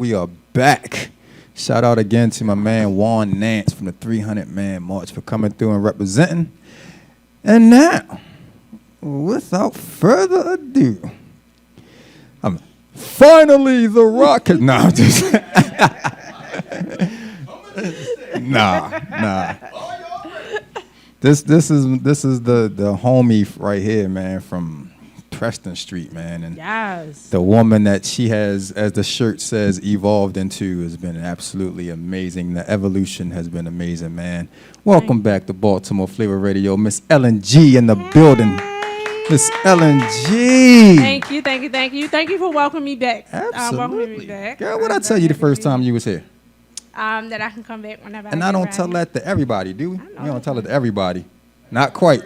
We are back. Shout out again to my man Juan Nance from the 300-Man March for coming through and representing. And now, without further ado, I'm finally the Rocket. Nah, I'm just nah. This is the homie right here, man, from Preston Street, man, and yes, the woman that she has, as the shirt says, evolved into has been absolutely amazing. The evolution has been amazing, man. Welcome back to Baltimore Flava Radio, Miss Ellen G in the building. Miss Ellen G. Thank you for welcoming me back. Absolutely, me back. Girl, what I tell you the first time you was here? That I can come back whenever. And I don't tell that to everybody, do we? We don't tell it to everybody. Not quite.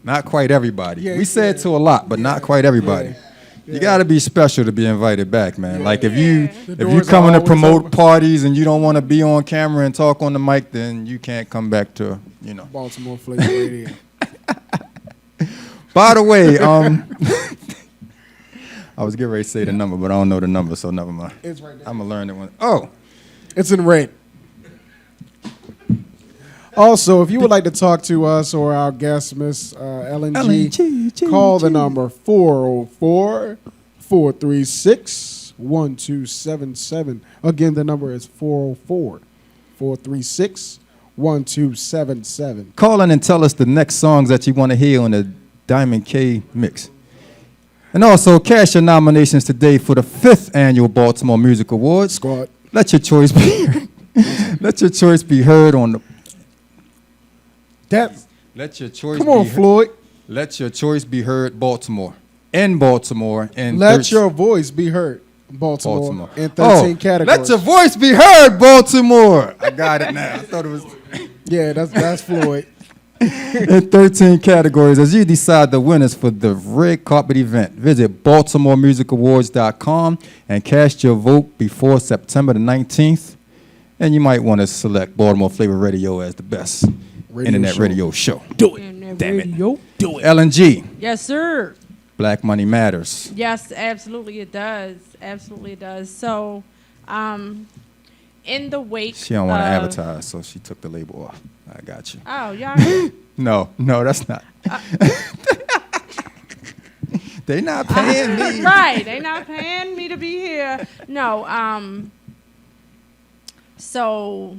Not quite everybody. We say it to a lot, but not quite everybody. You got to be special to be invited back, man. Like if you coming to promote parties and you don't want to be on camera and talk on the mic, then you can't come back to, Baltimore Flava Radio. By the way, I was getting ready to say the number, but I don't know the number, so never mind. It's right there. I'm going to learn it when. Oh. It's in red. Also, if you would like to talk to us or our guest, Miss Ellen G, call the number 404-436-1277. Again, the number is 404-436-1277. Call in and tell us the next songs that you want to hear on the Diamond K mix. And also, cash your nominations today for the 5th Annual Baltimore Music Awards. Squad. Let your choice be heard on the. Let your choice. Come on, Floyd. Let your choice be heard, Baltimore. In Baltimore. And let your voice be heard, Baltimore. In 13 categories. Let your voice be heard, Baltimore. I got it now. I thought it was. Yeah, that's Floyd. In 13 categories, as you decide the winners for the red carpet event, visit BaltimoreMusicAwards.com and cast your vote before September the 19th. And you might want to select Baltimore Flava Radio as the best internet radio show. Do it. Damn it. Do it. Ellen G. Yes, sir. Black Money Matters. Yes, absolutely it does. Absolutely it does. So, in the wake She don't want to advertise, so she took the label off. I got you. Oh, y'all. No, that's not. They not paying me. Right, they not paying me to be here. No, so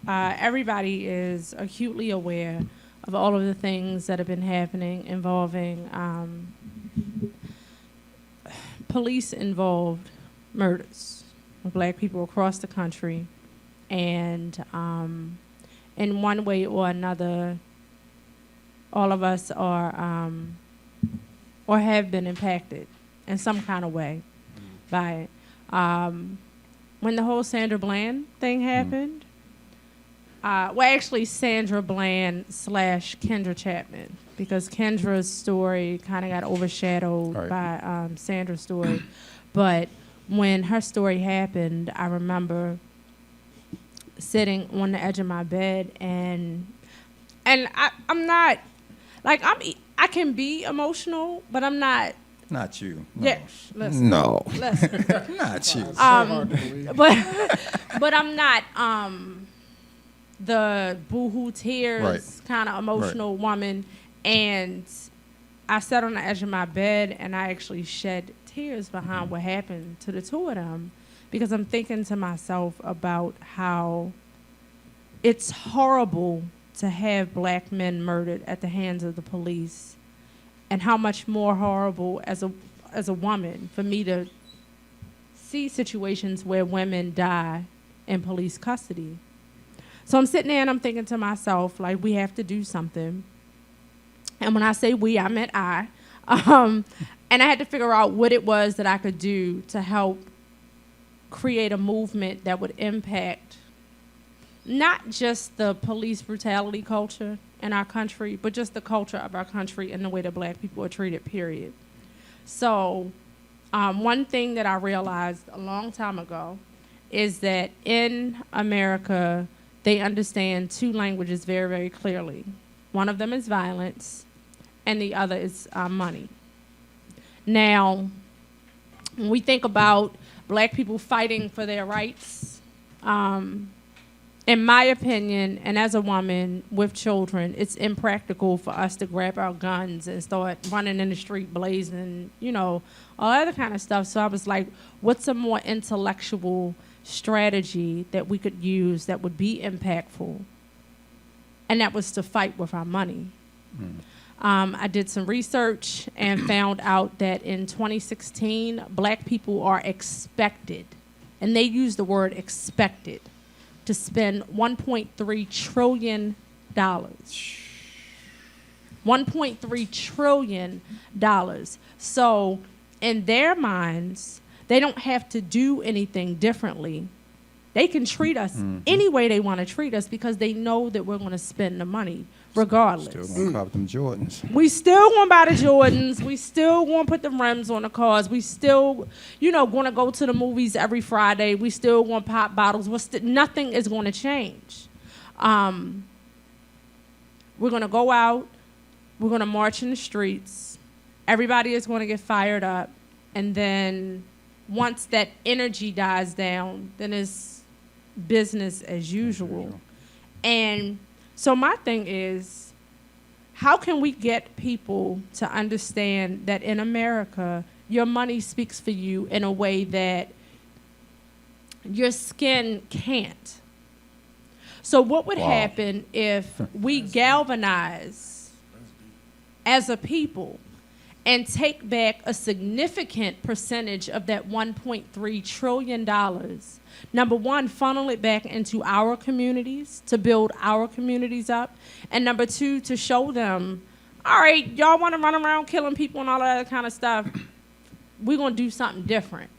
everybody is acutely aware of all of the things that have been happening involving police-involved murders of black people across the country. And in one way or another, all of us are or have been impacted in some kind of way by it. When the whole Sandra Bland thing happened, actually Sandra Bland / Kendra Chapman, because Kendra's story kind of got overshadowed by Sandra's story. But when her story happened, I remember sitting on the edge of my bed and I'm not like I can be emotional, but I'm not. Not you. No. Yeah, listen. No. Listen. Not you. But I'm not the boohoo tears kind of emotional woman. And I sat on the edge of my bed and I actually shed tears behind what happened to the two of them, because I'm thinking to myself about how it's horrible to have black men murdered at the hands of the police, and how much more horrible as a woman for me to see situations where women die in police custody. So I'm sitting there and I'm thinking to myself, like, we have to do something. And when I say we, I meant I. And I had to figure out what it was that I could do to help create a movement that would impact not just the police brutality culture in our country, but just the culture of our country and the way that black people are treated, period. So one thing that I realized a long time ago is that in America, they understand two languages very, very clearly. One of them is violence, and the other is money. Now, when we think about black people fighting for their rights. In my opinion, and as a woman with children, it's impractical for us to grab our guns and start running in the street blazing, all other kind of stuff. So I was like, what's a more intellectual strategy that we could use that would be impactful? And that was to fight with our money. I did some research and found out that in 2016, black people are expected, and they use the word expected, to spend $1.3 trillion. $1.3 trillion. So in their minds, they don't have to do anything differently. They can treat us any way they want to treat us because they know that we're going to spend the money regardless. Still going to cop them Jordans. We still going to buy the Jordans. We still going to put the rims on the cars. We still, going to go to the movies every Friday. We still going to pop bottles. Nothing is going to change. We're going to go out. We're going to march in the streets. Everybody is going to get fired up. And then once that energy dies down, then it's business as usual. And so my thing is, how can we get people to understand that in America, your money speaks for you in a way that your skin can't? So what would happen if we galvanize as a people and take back a significant percentage of that $1.3 trillion? Number one, funnel it back into our communities to build our communities up. And number two, to show them, all right, y'all want to run around killing people and all that other kind of stuff. We're going to do something different.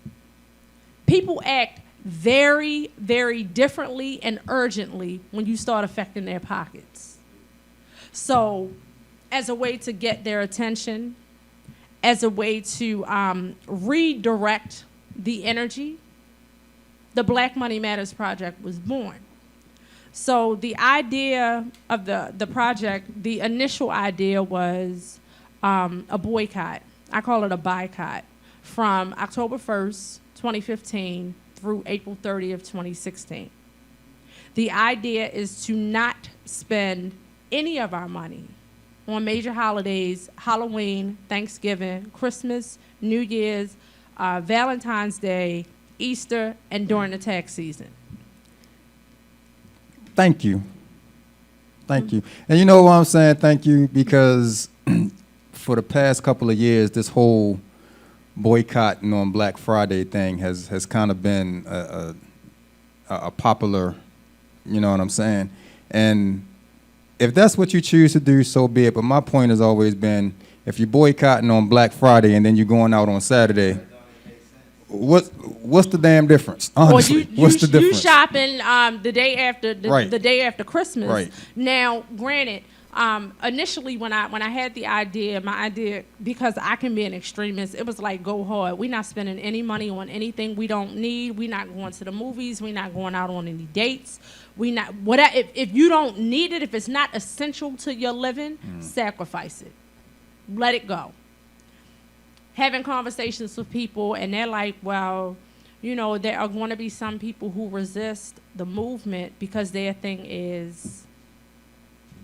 People act very, very differently and urgently when you start affecting their pockets. So as a way to get their attention, as a way to redirect the energy, the Black Money Matters Project was born. So the idea of the project, the initial idea was a boycott. I call it a boycott from October 1st, 2015 through April 30th, 2016. The idea is to not spend any of our money on major holidays, Halloween, Thanksgiving, Christmas, New Year's, Valentine's Day, Easter, and during the tax season. Thank you. Thank you. And you know what I'm saying? Thank you, because for the past couple of years, this whole boycotting on Black Friday thing has kind of been a popular, you know what I'm saying? And if that's what you choose to do, so be it. But my point has always been, if you're boycotting on Black Friday and then you're going out on Saturday, what's the damn difference? Honestly, what's the difference? You shopping the day after the day after Christmas. Right. Now, granted, initially when I had the idea, my idea, because I can be an extremist, it was like, go hard. We're not spending any money on anything we don't need. We're not going to the movies. We're not going out on any dates. We not whatever. If you don't need it, if it's not essential to your living, sacrifice it. Let it go. Having conversations with people, and they're like, well, there are going to be some people who resist the movement because their thing is,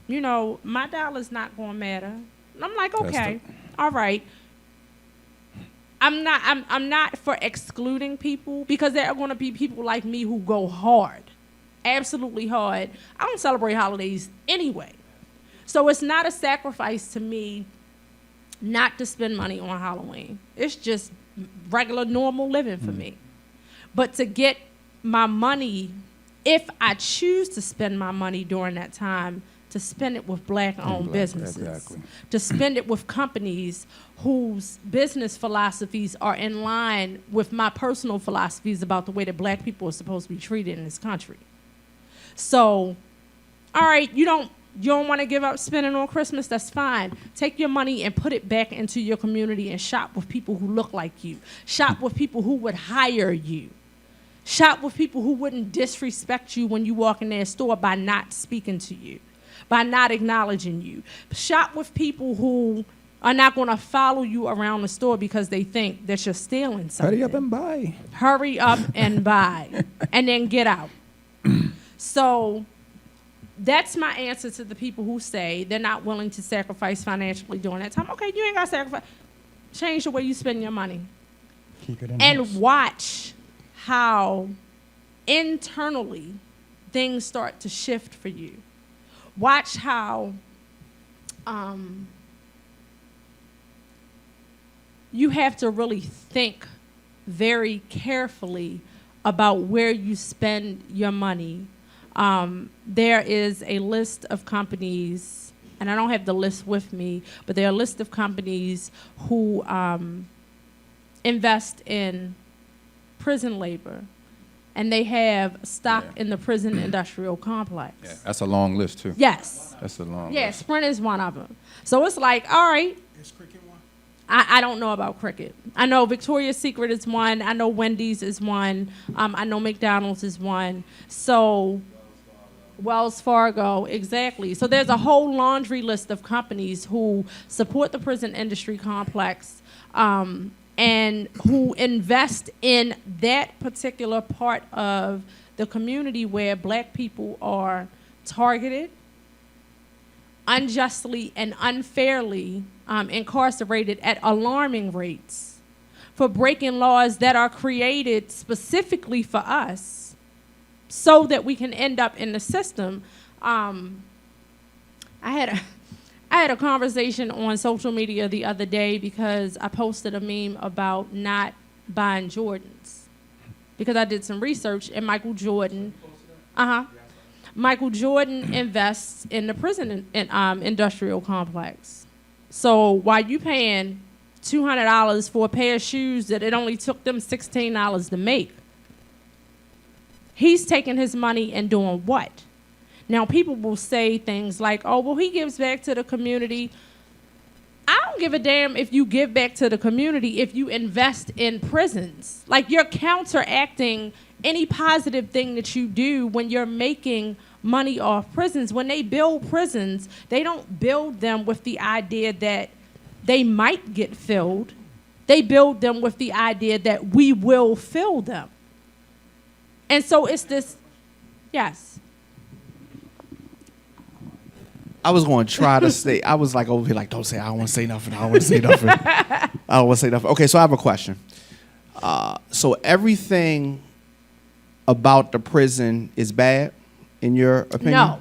my dollar's not going to matter. And I'm like, okay, all right. I'm not for excluding people, because there are going to be people like me who go hard, absolutely hard. I don't celebrate holidays anyway. So it's not a sacrifice to me not to spend money on Halloween. It's just regular, normal living for me. But to get my money, if I choose to spend my money during that time, to spend it with Black-owned businesses, exactly. To spend it with companies whose business philosophies are in line with my personal philosophies about the way that Black people are supposed to be treated in this country. So, all right, you don't want to give up spending on Christmas, that's fine. Take your money and put it back into your community and shop with people who look like you. Shop with people who would hire you. Shop with people who wouldn't disrespect you when you walk in their store by not speaking to you, by not acknowledging you. Shop with people who are not going to follow you around the store because they think that you're stealing something. Hurry up and buy. Hurry up and buy, and then get out. So that's my answer to the people who say they're not willing to sacrifice financially during that time. Okay, you ain't got to sacrifice. Change the way you spend your money. Keep it in And house. watch how internally things start to shift for you. Watch how you have to really think very carefully about where you spend your money. There is a list of companies, and I don't have the list with me, but there are a list of companies who invest in prison labor, and they have stock in the prison industrial complex. Yeah, that's a long list, too. Yes. That's a long Yeah, list. Sprint is one of them. So it's like, all right. Is Cricket one? I don't know about Cricket. I know Victoria's Secret is one. I know Wendy's is one. I know McDonald's is one. So Wells Fargo, exactly. So there's a whole laundry list of companies who support the prison industry complex and who invest in that particular part of the community where black people are targeted, unjustly and unfairly incarcerated at alarming rates for breaking laws that are created specifically for us so that we can end up in the system. I had a conversation on social media the other day because I posted a meme about not buying Jordans because I did some research, and Michael Jordan invests in the prison industrial complex. So while you paying $200 for a pair of shoes that it only took them $16 to make, he's taking his money and doing what? Now, people will say things like, oh, well, he gives back to the community. I don't give a damn if you give back to the community if you invest in prisons. Like, you're counteracting any positive thing that you do when you're making money off prisons. When they build prisons, they don't build them with the idea that they might get filled. They build them with the idea that we will fill them. And so it's this, yes. I was going to try to say, I was like over here like, don't say, I don't want to say nothing. I don't want to say nothing. I don't want to say nothing. Okay, so I have a question. So everything about the prison is bad, in your opinion? No.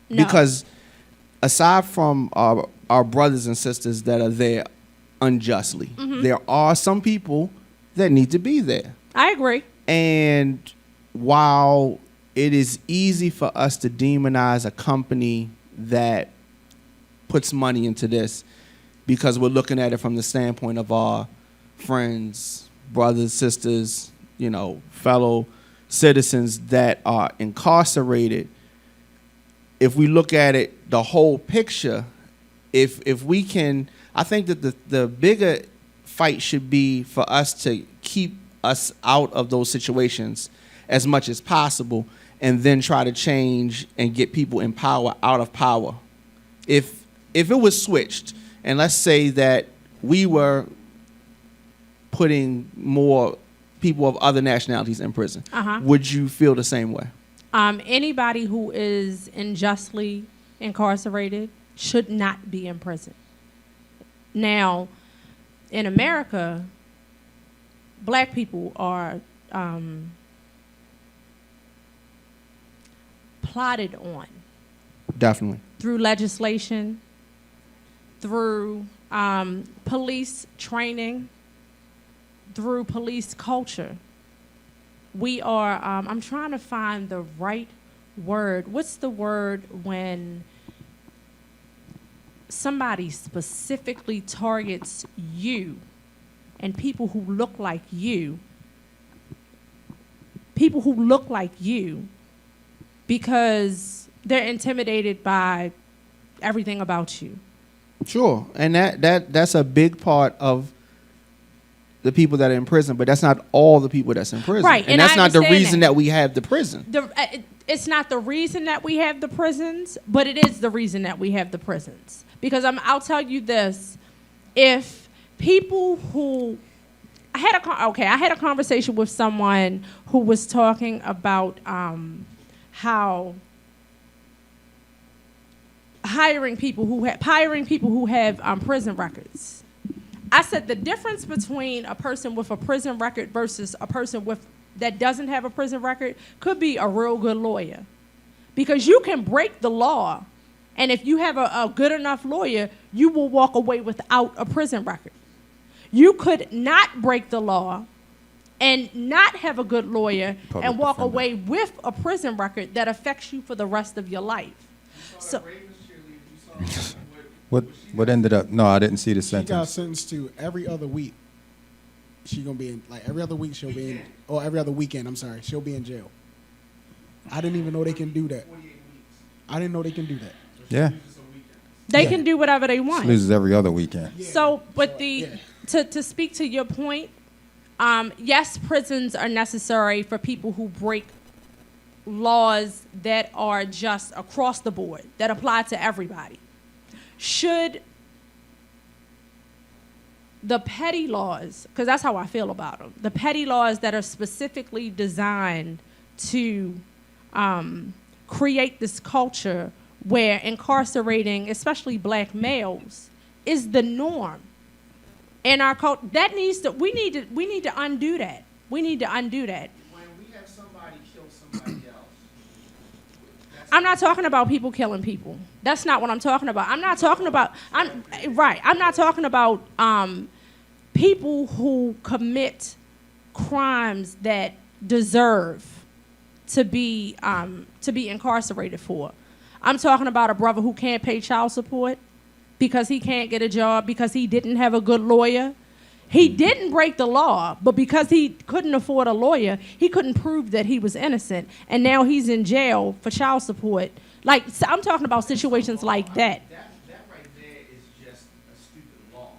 Because aside from our brothers and sisters that are there unjustly, there are some people that need to be there. I agree. And while it is easy for us to demonize a company that puts money into this because we're looking at it from the standpoint of our friends, brothers, sisters, you know, fellow citizens that are incarcerated, if we look at it, the whole picture, if we can, I think that the bigger fight should be for us to keep us out of those situations as much as possible and then try to change and get people in power out of power. If it was switched, and let's say that we were putting more people of other nationalities in prison, would you feel the same way? Anybody who is unjustly incarcerated should not be in prison. Now, in America, black people are plotted on. Definitely. Through legislation, through police training, through police culture. We are, I'm trying to find the right word. What's the word when somebody specifically targets you and people who look like you? People who look like you because they're intimidated by everything about you. Sure, and that's a big part of the people that are in prison, but that's not all the people that's in prison. Right, and that's not the understand reason that we have the prison. It's not the reason that we have the prisons, but it is the reason that we have the prisons. Because I'll tell you this, if people who I had a conversation with someone who was talking about how hiring people who have prison records. I said the difference between a person with a prison record versus a person that doesn't have a prison record could be a real good lawyer, because you can break the law, and if you have a good enough lawyer, you will walk away without a prison record. You could not break the law and not have a good lawyer and walk away with a prison record that affects you for the rest of your life. So, what ended up? No, I didn't see the She got sentence. sentenced to every other week. She gonna be in, like, every other week she'll be in, or every other weekend. I'm sorry, she'll be in jail. I didn't even know they can do that. I didn't know they can do that. Yeah, they can do whatever they want. she loses every other weekend. So, but to speak to your point, yes, prisons are necessary for people who break laws that are just across the board, that apply to everybody. Should the petty laws, because that's how I feel about them, the petty laws that are specifically designed to create this culture where incarcerating, especially black males, is the norm in our culture, we need to undo that. We need to undo that. When we have somebody kill somebody else, I'm not talking about people killing people. That's not what I'm talking about. I'm not talking about people who commit crimes that deserve to be incarcerated for. I'm talking about a brother who can't pay child support because he can't get a job, because he didn't have a good lawyer. He didn't break the law, but because he couldn't afford a lawyer, he couldn't prove that he was innocent, and now he's in jail for child support. Like, I'm talking about situations like that. that right there is just a stupid law.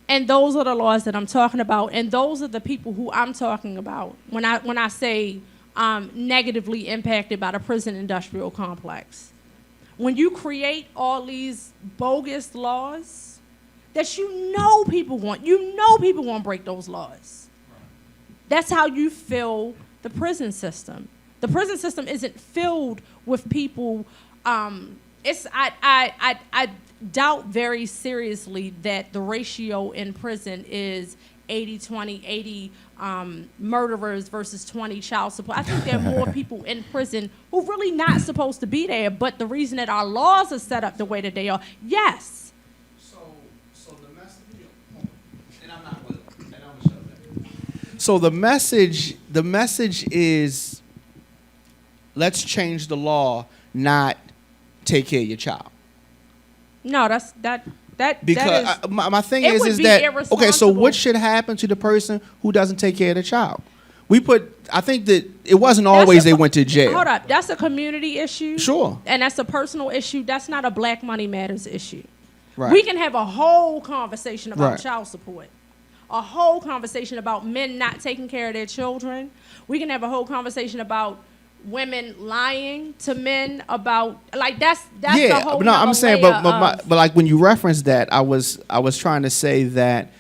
And those are the laws that I'm talking about, and those are the people who I'm talking about when I say negatively impacted by the prison industrial complex. When you create all these bogus laws that people won't break those laws. That's how you fill the prison system. The prison system isn't filled with people. I doubt very seriously that the ratio in prison is 80-20, 80 murderers versus 20 child support. I think there are more people in prison who are really not supposed to be there, but the reason that our laws are set up the way that they are, yes. So the message, and I'm not with it, and I'm gonna show that. So the message is, let's change the law, not take care of your child. No, that Because that is, my thing it is would be that, okay, so irresponsible. what should happen to the person who doesn't take care of the child? I think that it wasn't always they went to jail. Hold up, that's a community issue. Sure. And that's a personal issue. That's not a Black Money Matters issue. Right. We can have a whole conversation about Right. child support, a whole conversation about men not taking care of their children. We can have a whole conversation about women lying to men about, like, that's Yeah, a whole but no, I'm nother saying, layer but like when you referenced that, I was trying to say that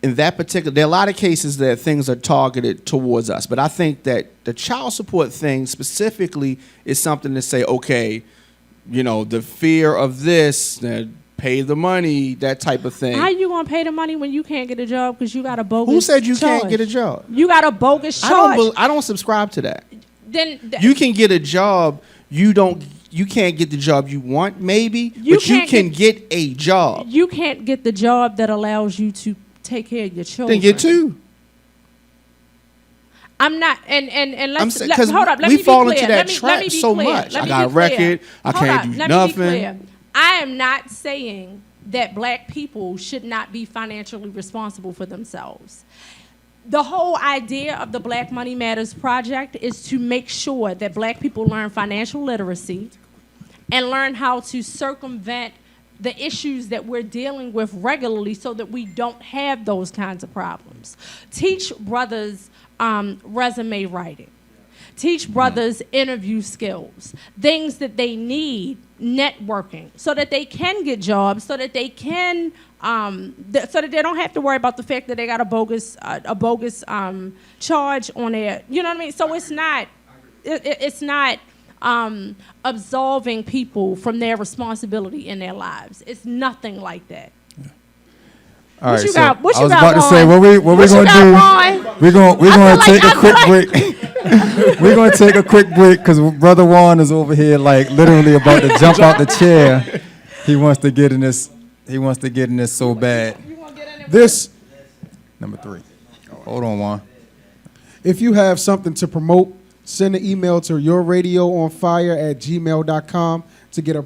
in that particular, there are a lot of cases that things are targeted towards us, but I think that the child support thing specifically is something to say, okay, the fear of this, pay the money, that type of thing. How you gonna pay the money when you can't get a job because you got a bogus? Who said you charge? can't get a job? You got a bogus charge. I don't subscribe to that. Then You can get a job. You can't get the job you want, maybe, but you can get a job. You can't get the job that allows you to take care of your children. Then get two. I'm not, and let's Because hold up. Let we me be fall clear. into that let me trap be so clear. much. Let I me got a be clear. record. I Hold can't up. do Let nothing. Me be clear. I am not saying that Black people should not be financially responsible for themselves. The whole idea of the Black Money Matters project is to make sure that Black people learn financial literacy and learn how to circumvent the issues that we're dealing with regularly so that we don't have those kinds of problems. Teach brothers resume writing. teach brothers interview skills, things that they need, networking, so that they can get jobs, so that they can, so that they don't have to worry about the fact that they got a bogus charge on their, you know what I mean? So it's not, it's not absolving people from their responsibility in their lives. It's nothing like that. All right, you so got- what I you was got, about to say Ron? what we What you gonna got, do. Ron? We're gonna feel take like- a quick break. We're gonna take a quick break because Brother Juan is over here like literally about to jump out the chair. He wants to get in this. He wants to get in this so bad. This, Number 3. Hold on, Juan. if you have something to promote, send an email to yourradioonfire@gmail.com to get a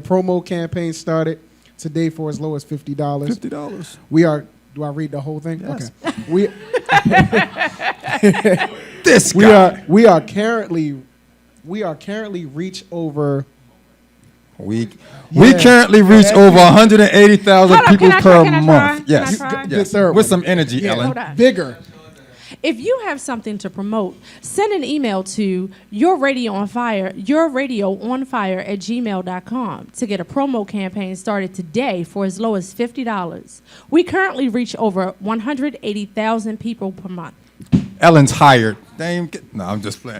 promo campaign started today for as low as $50. $50. We are. Do I read the whole thing? Yes. Okay. This guy. We are currently reach over. We Yeah. currently reach over 180,000 Hold on, people can I per try? month. Can I Yes, try? yes. The third With one. some energy, Yeah. Ellen. Hold on. Bigger. If you have something to promote, send an email to yourradioonfire@gmail.com to get a promo campaign started today for as low as $50. We currently reach over 180,000 people per month. Ellen's hired. No, I'm just playing.